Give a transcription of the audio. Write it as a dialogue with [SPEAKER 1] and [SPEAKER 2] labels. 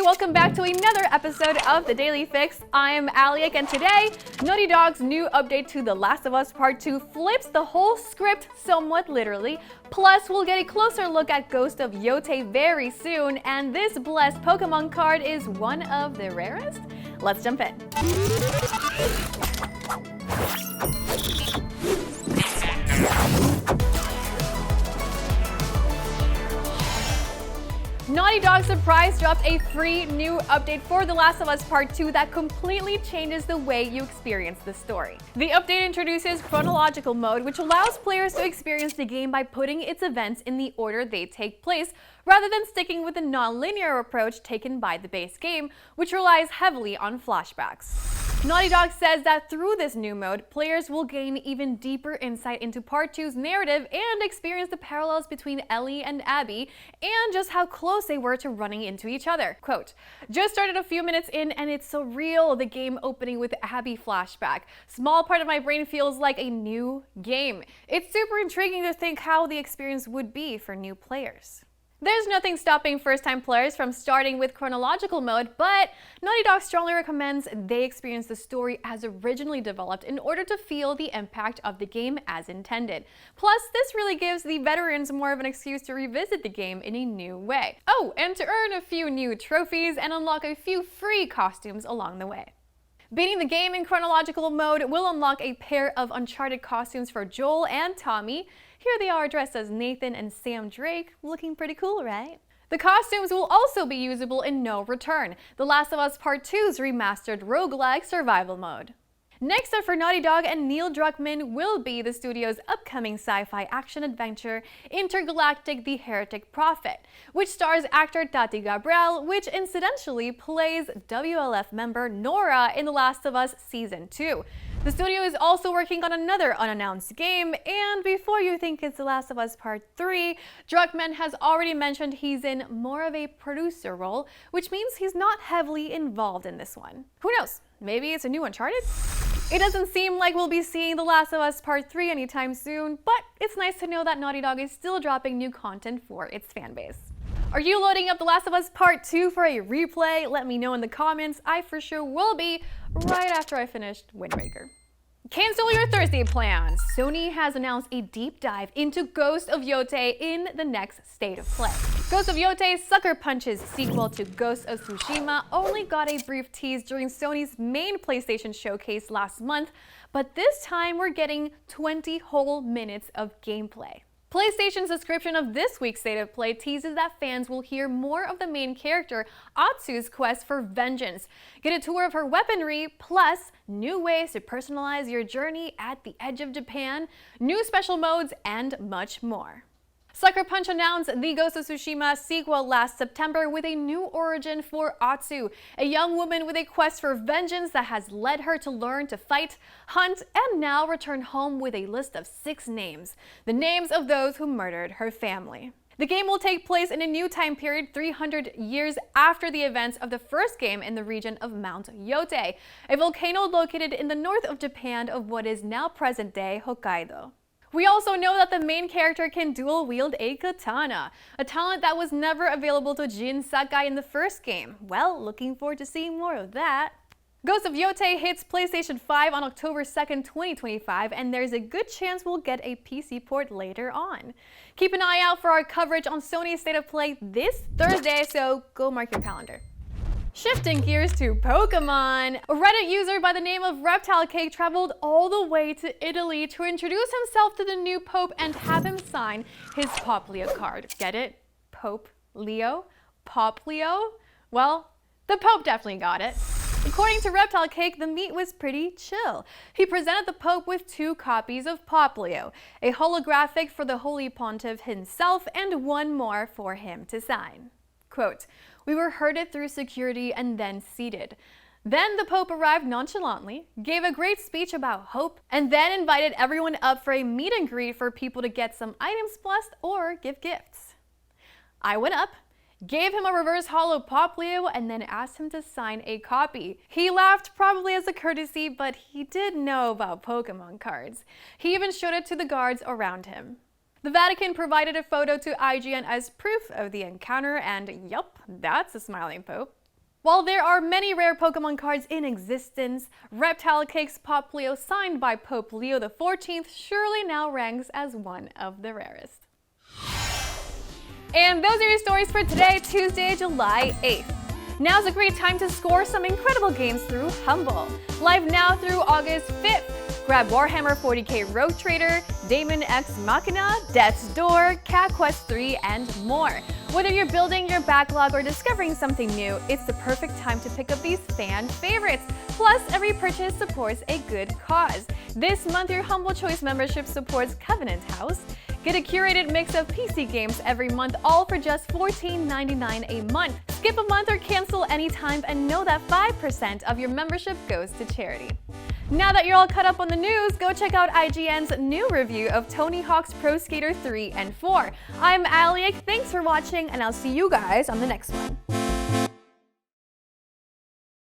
[SPEAKER 1] welcome back to another episode of The Daily Fix. I'm Aliak, and today, Naughty Dog's new update to The Last of Us Part 2 flips the whole script somewhat literally. Plus, we'll get a closer look at Ghost of Yotei very soon, and this blessed Pokémon card is one of the rarest? Let's jump in. Naughty Dog surprise dropped a free new update for The Last of Us Part 2 that completely changes the way you experience the story. The update introduces chronological mode, which allows players to experience the game by putting its events in the order they take place, rather than sticking with the non-linear approach taken by the base game, which relies heavily on flashbacks. Naughty Dog says that through this new mode, players will gain even deeper insight into Part 2's narrative and experience the parallels between Ellie and Abby, and just how close they were to running into each other. Quote, "Just started a few minutes in and it's so real, the game opening with Abby flashback. Small part of my brain feels like a new game. It's super intriguing to think how the experience would be for new players." There's nothing stopping first-time players from starting with chronological mode, but Naughty Dog strongly recommends they experience the story as originally developed in order to feel the impact of the game as intended. Plus, this really gives the veterans more of an excuse to revisit the game in a new way. Oh, and to earn a few new trophies and unlock a few free costumes along the way. Beating the game in chronological mode will unlock a pair of Uncharted costumes for Joel and Tommy. Here they are dressed as Nathan and Sam Drake, looking pretty cool, right? The costumes will also be usable in No Return, The Last of Us Part 2's remastered roguelike survival mode. Next up for Naughty Dog and Neil Druckmann will be the studio's upcoming sci-fi action-adventure Intergalactic: The Heretic Prophet, which stars actor Tati Gabriel, which incidentally plays WLF member Nora in The Last of Us Season 2. The studio is also working on another unannounced game, and before you think it's The Last of Us Part 3, Druckmann has already mentioned he's in more of a producer role, which means he's not heavily involved in this one. Who knows? Maybe it's a new Uncharted? It doesn't seem like we'll be seeing The Last of Us Part 3 anytime soon, but it's nice to know that Naughty Dog is still dropping new content for its fanbase. Are you loading up The Last of Us Part 2 for a replay? Let me know in the comments. I for sure will be right after I finished Wind Waker. Cancel your Thursday plans! Sony has announced a deep dive into Ghost of Yotei in the next State of Play. Ghost of Yotei Sucker Punch's sequel to Ghost of Tsushima only got a brief tease during Sony's main PlayStation showcase last month, but this time we're getting 20 whole minutes of gameplay. PlayStation's description of this week's State of Play teases that fans will hear more of the main character, Atsu's quest for vengeance, get a tour of her weaponry, plus new ways to personalize your journey at the edge of Japan, new special modes, and much more. Sucker Punch announced the Ghost of Tsushima sequel last September with a new origin for Atsu, a young woman with a quest for vengeance that has led her to learn to fight, hunt, and now return home with a list of 6 names, the names of those who murdered her family. The game will take place in a new time period 300 years after the events of the first game in the region of Mount Yotei, a volcano located in the north of Japan of what is now present-day Hokkaido. We also know that the main character can dual-wield a katana, a talent that was never available to Jin Sakai in the first game. Well, looking forward to seeing more of that. Ghost of Yotei hits PlayStation 5 on October 2nd, 2025, and there's a good chance we'll get a PC port later on. Keep an eye out for our coverage on Sony's State of Play this Thursday, so go mark your calendar. Shifting gears to Pokémon, a Reddit user by the name of Reptile Cake traveled all the way to Italy to introduce himself to the new Pope and have him sign his Pop Leo card. Get it? Pope Leo? Pop Leo? Well, the Pope definitely got it. According to Reptile Cake, the meet was pretty chill. He presented the Pope with 2 copies of Pop Leo, a holographic for the Holy Pontiff himself and one more for him to sign. Quote, "We were herded through security and then seated. Then the Pope arrived nonchalantly, gave a great speech about hope, and then invited everyone up for a meet and greet for people to get some items blessed or give gifts. I went up, gave him a reverse holo Pop Leo, and then asked him to sign a copy. He laughed, probably as a courtesy, but he did know about Pokemon cards. He even showed it to the guards around him. The Vatican provided a photo to IGN as proof of the encounter, and yup, that's a smiling Pope. While there are many rare Pokemon cards in existence, Reptile Cake's Poplio signed by Pope Leo XIV surely now ranks as one of the rarest. And those are your stories for today, Tuesday, July 8th. Now's a great time to score some incredible games through Humble. Live now through August 5th. Grab Warhammer 40k Rogue Trader, Daemon X Machina, Death's Door, Cat Quest 3, and more. Whether you're building your backlog or discovering something new, it's the perfect time to pick up these fan favorites. Plus, every purchase supports a good cause. This month, your Humble Choice membership supports Covenant House. Get a curated mix of PC games every month, all for just $14.99 a month. Skip a month or cancel anytime and know that 5% of your membership goes to charity. Now that you're all caught up on the news, go check out IGN's new review of Tony Hawk's Pro Skater 3 and 4. I'm Alec, thanks for watching, and I'll see you guys on the next one.